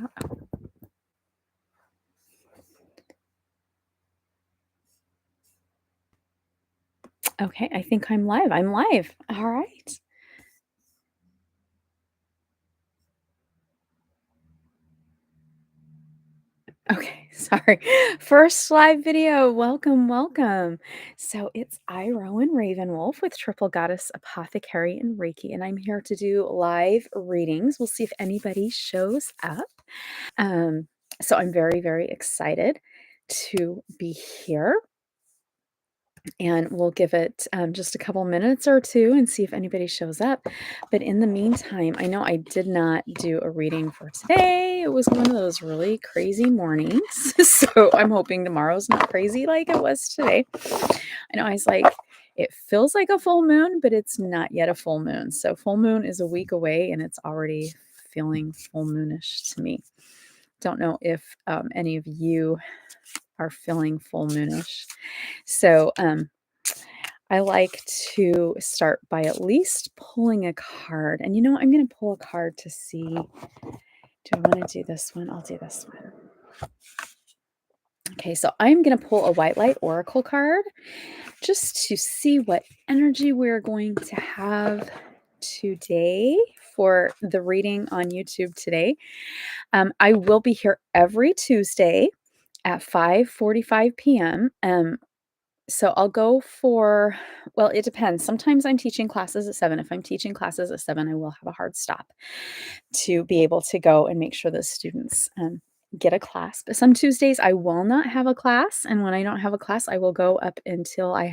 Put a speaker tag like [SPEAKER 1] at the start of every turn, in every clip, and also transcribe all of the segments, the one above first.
[SPEAKER 1] out. Okay, I think I'm live. I'm live. All right. Okay, sorry. First live video. Welcome, welcome. So it's I, Rowan Ravenwolf with Triple Goddess Apothecary and Reiki, and I'm here to do live readings. We'll see if anybody shows up. Um, so I'm very, very excited to be here. And we'll give it just a couple minutes or two and see if anybody shows up. But in the meantime, I know I did not do a reading for today. It was one of those really crazy mornings. So I'm hoping tomorrow's not crazy like it was today. I know I was like, it feels like a full moon, but it's not yet a full moon. So full moon is a week away and it's already feeling full moonish to me. Don't know if any of you are feeling full moonish. So I like to start by at least pulling a card. And I'm going to pull a card to see, do I want to do this one? I'll do this one. Okay, so I'm going to pull a white light oracle card just to see what energy we're going to have today for the reading on YouTube today. I will be here every Tuesday at 5:45 p.m. So I'll go for, well, it depends. Sometimes I'm teaching classes at 7. If I'm teaching classes at 7, I will have a hard stop to be able to go and make sure the students get a class. But some Tuesdays I will not have a class. And when I don't have a class, I will go up until I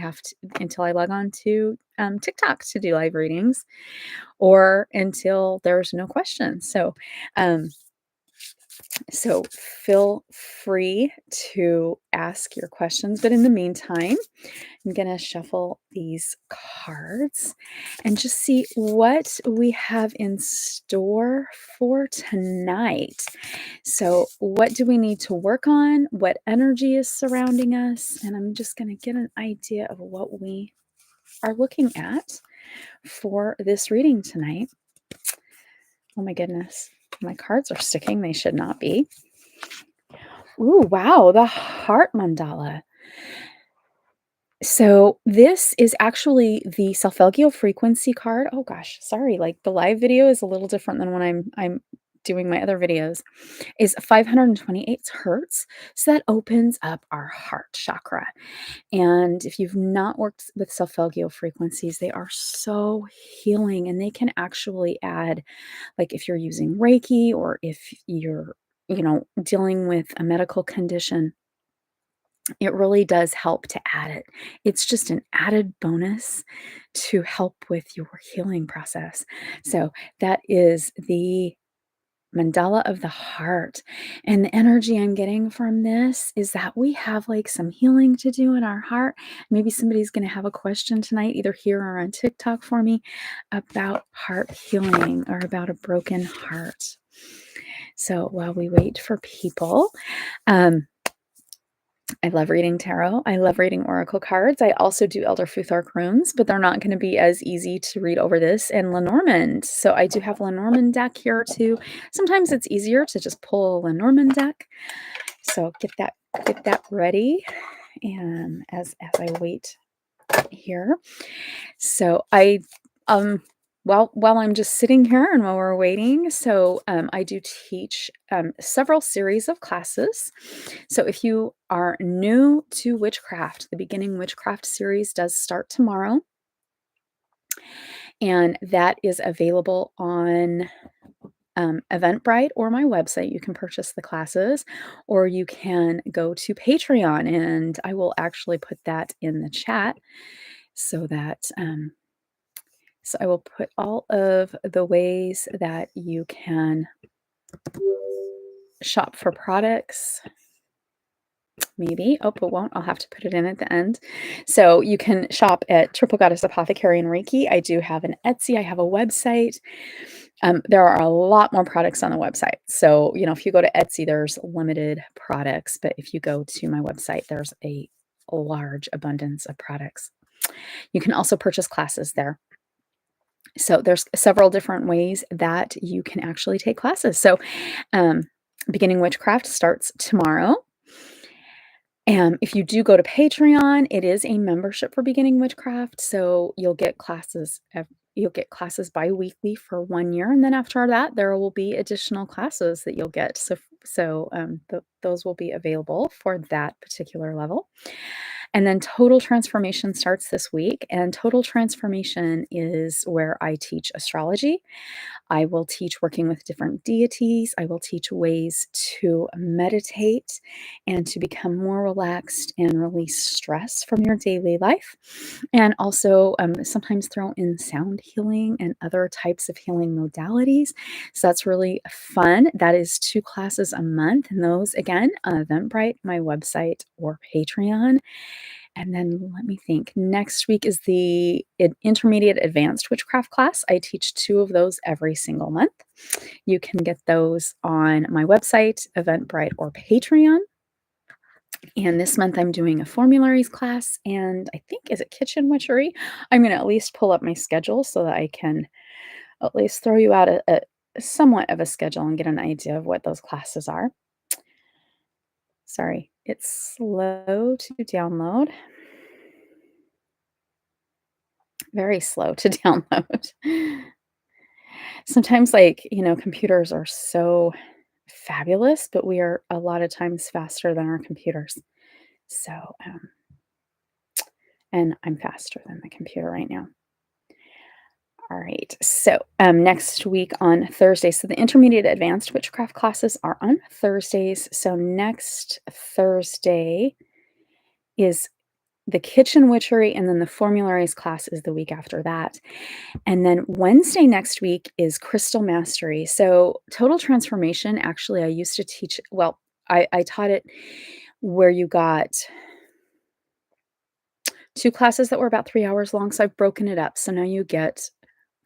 [SPEAKER 1] log on to TikTok to do live readings or until there's no questions. So feel free to ask your questions. But in the meantime, I'm going to shuffle these cards and just see what we have in store for tonight. So what do we need to work on? What energy is surrounding us? And I'm just going to get an idea of what we are looking at for this reading tonight. Oh my goodness. My cards are sticking. They should not be. Ooh, wow. The heart mandala. So this is actually the Solfeggio frequency card. Oh gosh, sorry. Like the live video is a little different than when I'm doing my other videos. Is 528 hertz. So that opens up our heart chakra. And if you've not worked with Solfeggio frequencies, they are so healing and they can actually add, like if you're using Reiki or if you're, dealing with a medical condition, it really does help to add it. It's just an added bonus to help with your healing process. So that is the mandala of the heart. And the energy I'm getting from this is that we have like some healing to do in our heart. Maybe somebody's going to have a question tonight, either here or on TikTok for me, about heart healing or about a broken heart. So while we wait for people, I love reading tarot. I love reading oracle cards. I also do Elder Futhark runes, but they're not going to be as easy to read over this and Lenormand. So I do have a Lenormand deck here too. Sometimes it's easier to just pull a Lenormand deck. So get that ready, and as I wait here. So while I'm just sitting here and while we're waiting, so I do teach several series of classes. So if you are new to witchcraft, the beginning witchcraft series does start tomorrow. And that is available on Eventbrite or my website. You can purchase the classes, or you can go to Patreon, and I will actually put that in the chat so that so I will put all of the ways that you can shop for products. Maybe. Oh, it won't. I'll have to put it in at the end. So you can shop at Triple Goddess Apothecary and Reiki. I do have an Etsy. I have a website. There are a lot more products on the website. So, if you go to Etsy, there's limited products. But if you go to my website, there's a large abundance of products. You can also purchase classes there. So there's several different ways that you can actually take classes. So Beginning Witchcraft starts tomorrow. If you do go to Patreon, it is a membership for Beginning Witchcraft, so you'll get classes biweekly for 1 year, and then after that, there will be additional classes that you'll get. Those will be available for that particular level. And then Total Transformation starts this week, and Total Transformation is where I teach astrology. I will teach working with different deities. I will teach ways to meditate and to become more relaxed and release stress from your daily life. And also sometimes throw in sound healing and other types of healing modalities. So that's really fun. That is 2 classes a month. And those, again, Eventbrite, my website, or Patreon. And then let me think. Next week is the intermediate advanced witchcraft class. I teach 2 of those every single month. You can get those on my website, Eventbrite, or Patreon. And this month I'm doing a formularies class, and I think, is it kitchen witchery? I'm going to at least pull up my schedule so that I can at least throw you out a somewhat of a schedule and get an idea of what those classes are. Sorry, it's slow to download. Very slow to download. Sometimes, computers are so fabulous, but we are a lot of times faster than our computers. So, and I'm faster than the computer right now. All right. So, next week on Thursday, so the intermediate advanced witchcraft classes are on Thursdays. So next Thursday is the kitchen witchery, and then the formularies class is the week after that. And then Wednesday next week is crystal mastery. So total transformation, actually, I used to teach, well, I taught it where you got 2 classes that were about 3 hours long. So I've broken it up. So now you get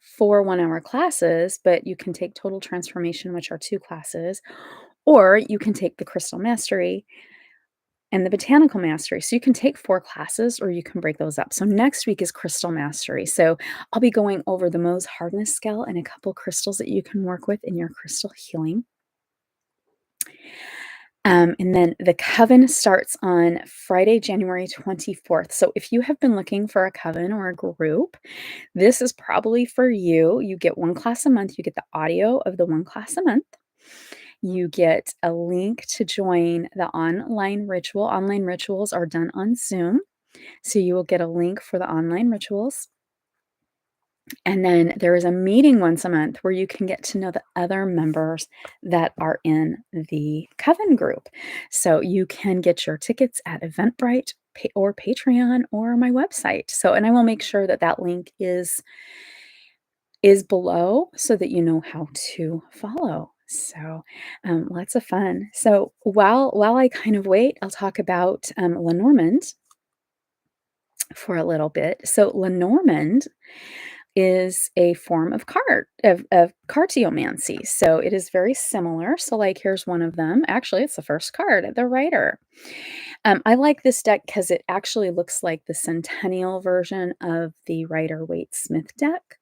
[SPEAKER 1] 4 one-hour classes, but you can take total transformation, which are 2 classes, or you can take the crystal mastery and the botanical mastery. So you can take 4 classes, or you can break those up. So next week is crystal mastery. So I'll be going over the Mohs hardness scale and a couple crystals that you can work with in your crystal healing. And then the coven starts on Friday, January 24th. So if you have been looking for a coven or a group, this is probably for you. You get 1 class a month. You get the audio of the 1 class a month. You get a link to join the online ritual. Online rituals are done on Zoom. So you will get a link for the online rituals. And then there is a meeting once a month where you can get to know the other members that are in the coven group. So you can get your tickets at Eventbrite or Patreon or my website. So, and I will make sure that that link is below so that you know how to follow. So, lots of fun. So while I kind of wait, I'll talk about Lenormand for a little bit. So Lenormand is a form of cartomancy. So it is very similar. So like, here's one of them. Actually, it's the first card, the Rider. I like this deck because it actually looks like the Centennial version of the Rider-Waite-Smith deck.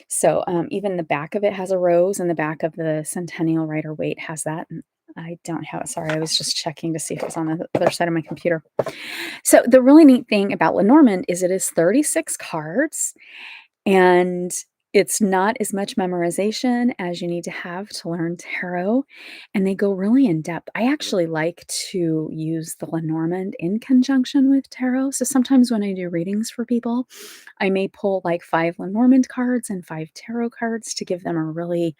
[SPEAKER 1] So even the back of it has a rose, and the back of the Centennial Rider-Waite has that. And I don't have it. Sorry, I was just checking to see if it was on the other side of my computer. So the really neat thing about Lenormand is it is 36 cards, and it's not as much memorization as you need to have to learn tarot, and they go really in depth. I actually like to use the Lenormand in conjunction with tarot. So sometimes when I do readings for people, I may pull like 5 Lenormand cards and 5 tarot cards to give them a really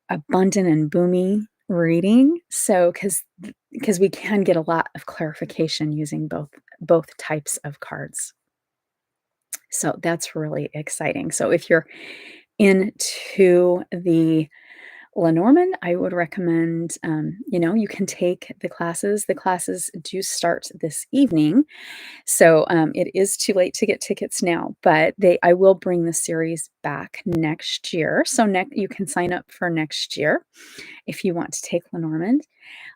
[SPEAKER 1] abundant and boomy reading. So because we can get a lot of clarification using both types of cards. So that's really exciting. So if you're into the Lenormand, I would recommend, you can take the classes. The classes do start this evening. So it is too late to get tickets now, but I will bring the series back next year. So you can sign up for next year if you want to take Lenormand.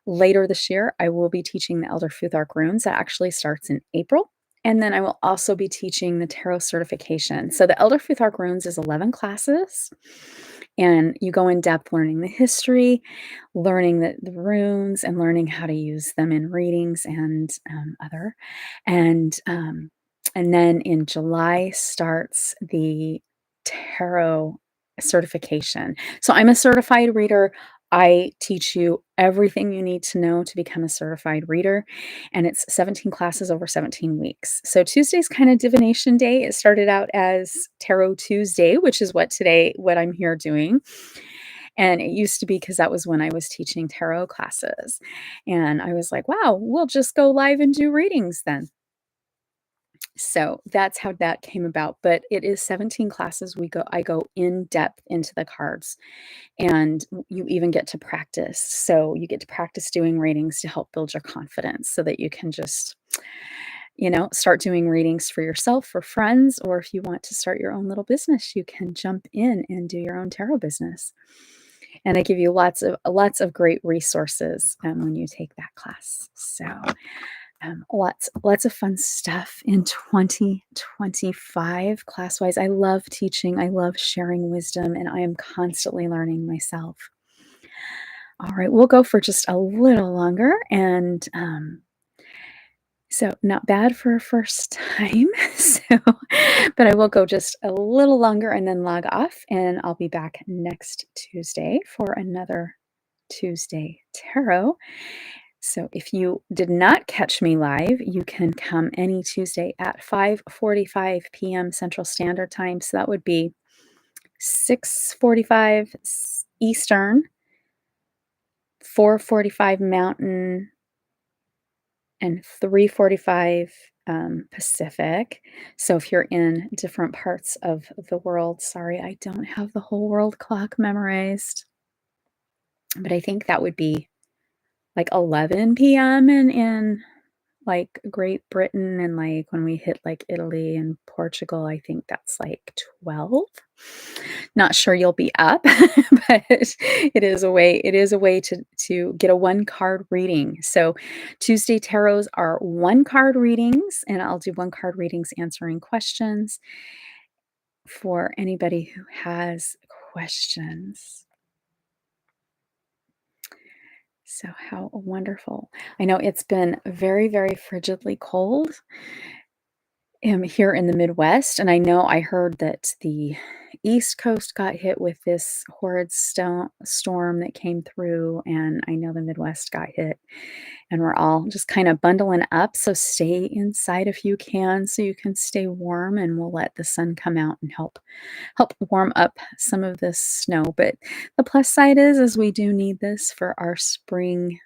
[SPEAKER 1] Later this year, I will be teaching the Elder Futhark runes. That actually starts in April. And then I will also be teaching the tarot certification. So the Elder Futhark Runes is 11 classes, and you go in depth learning the history, learning the runes, and learning how to use them in readings and other. And and then in July starts the tarot certification. So I'm a certified reader. I teach you everything you need to know to become a certified reader, and it's 17 classes over 17 weeks. So Tuesday's kind of divination day. It started out as Tarot Tuesday, which is what I'm here doing. And it used to be because that was when I was teaching tarot classes. And I was like, wow, we'll just go live and do readings then. So that's how that came about. But it is 17 classes. I go in depth into the cards, and you even get to practice. So you get to practice doing readings to help build your confidence so that you can just, start doing readings for yourself, for friends, or if you want to start your own little business, you can jump in and do your own tarot business. And I give you lots of great resources when you take that class. So lots of fun stuff in 2025 class-wise. I love teaching. I love sharing wisdom, and I am constantly learning myself. All right, we'll go for just a little longer, and so not bad for a first time. But I will go just a little longer and then log off, and I'll be back next Tuesday for another Tuesday Tarot. So if you did not catch me live, you can come any Tuesday at 5:45 p.m. Central Standard Time. So that would be 6:45 Eastern, 4:45 Mountain, and 3:45 Pacific. So if you're in different parts of the world, sorry, I don't have the whole world clock memorized, but I think that would be like 11 p.m. in like Great Britain, and like when we hit like Italy and Portugal, I think that's like 12. Not sure you'll be up, but it is a way to get a one card reading. So Tuesday tarots are one card readings, and I'll do one card readings answering questions for anybody who has questions. So how wonderful. I know it's been very, very frigidly cold here in the Midwest, and I know I heard that the East Coast got hit with this horrid storm that came through, and I know the Midwest got hit, and we're all just kind of bundling up. So stay inside if you can, so you can stay warm, and we'll let the sun come out and help warm up some of this snow. But the plus side is we do need this for our spring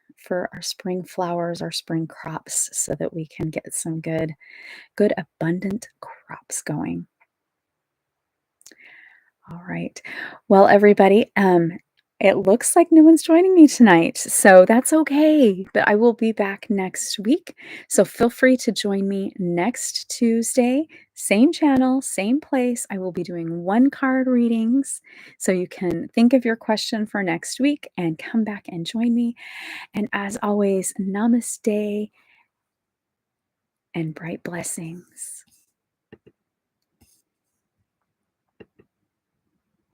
[SPEAKER 1] flowers, our spring crops, so that we can get some good abundant crops going. All right. Well, everybody, it looks like no one's joining me tonight, so that's okay. But I will be back next week. So feel free to join me next Tuesday, same channel, same place. I will be doing one card readings. So you can think of your question for next week and come back and join me. And as always, namaste and bright blessings.